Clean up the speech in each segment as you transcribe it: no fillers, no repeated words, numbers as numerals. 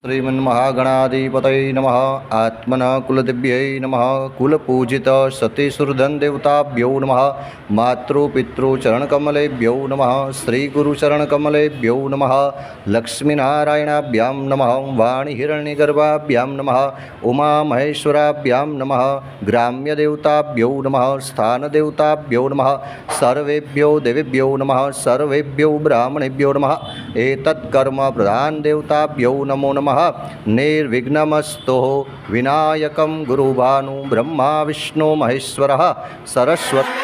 श्रीमन्महागणाधिपतये नमः। आत्मनः कुलदेव्यै नमः। कुलपूजित सतीसुरधनदेवताभ्यो नमः। मातृपितृचरणकमलेभ्यो नमः। श्रीगुरुचरणकमलेभ्यो नमः। लक्ष्मीनारायणाभ्यां नमः। वाणीहिरण्यगर्भाभ्यां नमः। उमामहेश्वराभ्यां नमः। ग्राम्यदेवताभ्यो नमः। स्थानदेवताभ्यो नमः। सर्वेभ्यो देवेभ्यो नमः। सर्वेभ्यो ब्राह्मणेभ्यो नमः। एतत्कर्म प्रधान देवताभ्यो नमो नमः। निर्विघ्नमस्तु। विनायकं गुरुभानु ब्रह्मा विष्णु महेश्वरः सरस्वती।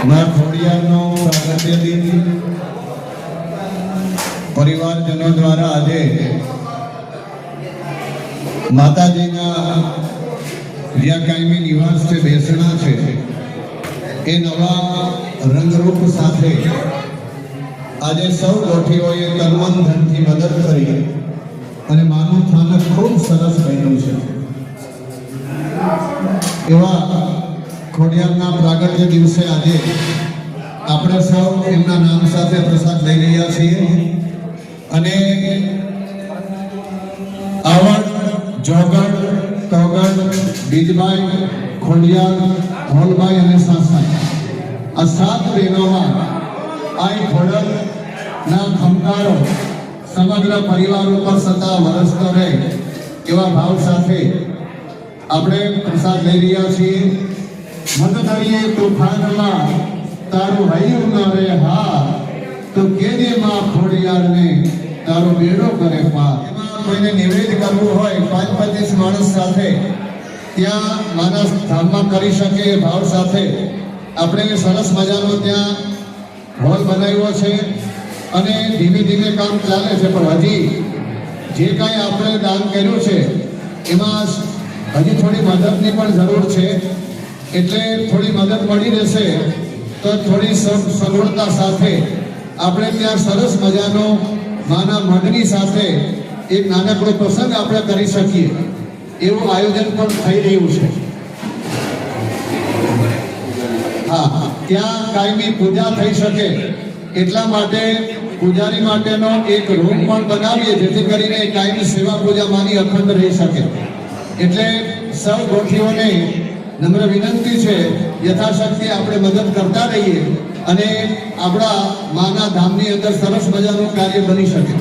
मां खोडियारનો પ્રાગટ્ય દિન પરિવારજનો દ્વારા આજે માતાજીના જ્યાં કાયમી નિવાસ છે બેસણા છે એ નવા રંગરૂપ સાથે આજે સૌ ગોઠીઓએ તનમન ધનથી મદદ કરી અને માનું સ્થાનક ખૂબ સરસ બન્યું છે। એવા ખોડિયારના પ્રાગટ્ય દિવસે આજે આપણે સૌ એમના નામ સાથે પ્રસાદ લઈ રહ્યા છીએ અને આવડ, જોગડ, તોગડ, બીજભાઈ, ખોડિયાર, હોલભાઈ અને સાસાઈ આ 7 બહેનોમાં આ ખોડલના ખમકારો સમગ્ર પરિવાર ઉપર સતા વરસતો રહે એવા ભાવ સાથે આપણે પ્રસાદ લઈ રહ્યા છીએ। મન દરિયે તુફાનમાં તારું હૈયું ન રે હા તો કેજે માં ખોડિયારને તારો બેડો કરે પાર। એમાં કોઈને નિવેદ કરવું હોય 5-25 માણસ સાથે ત્યાં માના ધામમાં કરી શકે એ ભાવ સાથે આપણે સરસ મજાનો ત્યાં હોલ બનાવ્યો છે અને ધીમે ધીમે કામ ચાલે છે। પણ હજી જે કાંઈ આપણે દાન કર્યું છે એમાં હજી થોડી મદદની પણ જરૂર છે, એટલે થોડી મદદ મળી રહેશે તો થોડી સગવડતા સાથે આપણે ત્યાં સરસ મજાનો માના મઢની સાથે એક નાનકડો પ્રસંગ આપણે કરી શકીએ એવું આયોજન પણ થઈ રહ્યું છે। હા, ત્યાં કાયમી પૂજા થઈ શકે એટલા માટે પૂજારી માટેનો એક રૂમ પણ બનાવીએ જેથી કરીને કાયમી સેવા પૂજા માની અખંડ રહી શકે। એટલે સૌ ગોઠીઓને નમ્ર વિનંતી છે યથાશક્તિ આપણે મદદ કરતા રહીએ અને આપણા માના ધામની અંદર સરસ મજાનું કાર્ય બની શકે।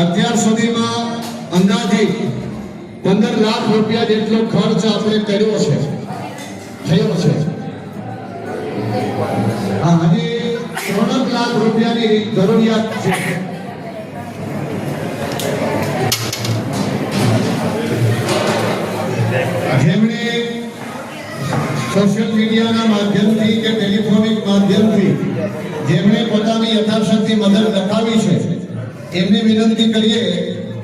અત્યાર સુધીમાં અંદાજિત 15 લાખ રૂપિયા જેટલો ખર્ચ આપણે કર્યો છે, થયો છે। હા, હજી 3 લાખ રૂપિયાની જરૂરિયાત છે। જેમણે સોશિયલ મીડિયાના માધ્યમથી કે ટેલિફોનિક માધ્યમથી જેમણે પોતાની યથાશક્તિ મદદ લખાવી છે એમને વિનંતી કરીએ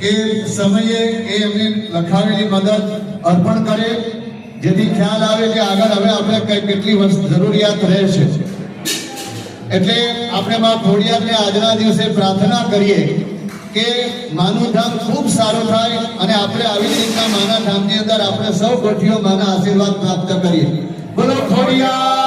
કે સમયે એ એમને લખાવેલી મદદ અર્પણ કરે જેથી ખ્યાલ આવે કે આગળ હવે આપણે કેટલી જરૂરિયાત રહે છે। એટલે આપણે માં ખોડિયારને આજના દિવસે પ્રાર્થના કરીએ કે માનું ધામ ખૂબ સારું થાય અને આપણે આવી રીતના માના ધામની અંદર આપણે સૌ ગોઠીઓ માના આશીર્વાદ પ્રાપ્ત કરીએ। બોલો ખોડિયાર।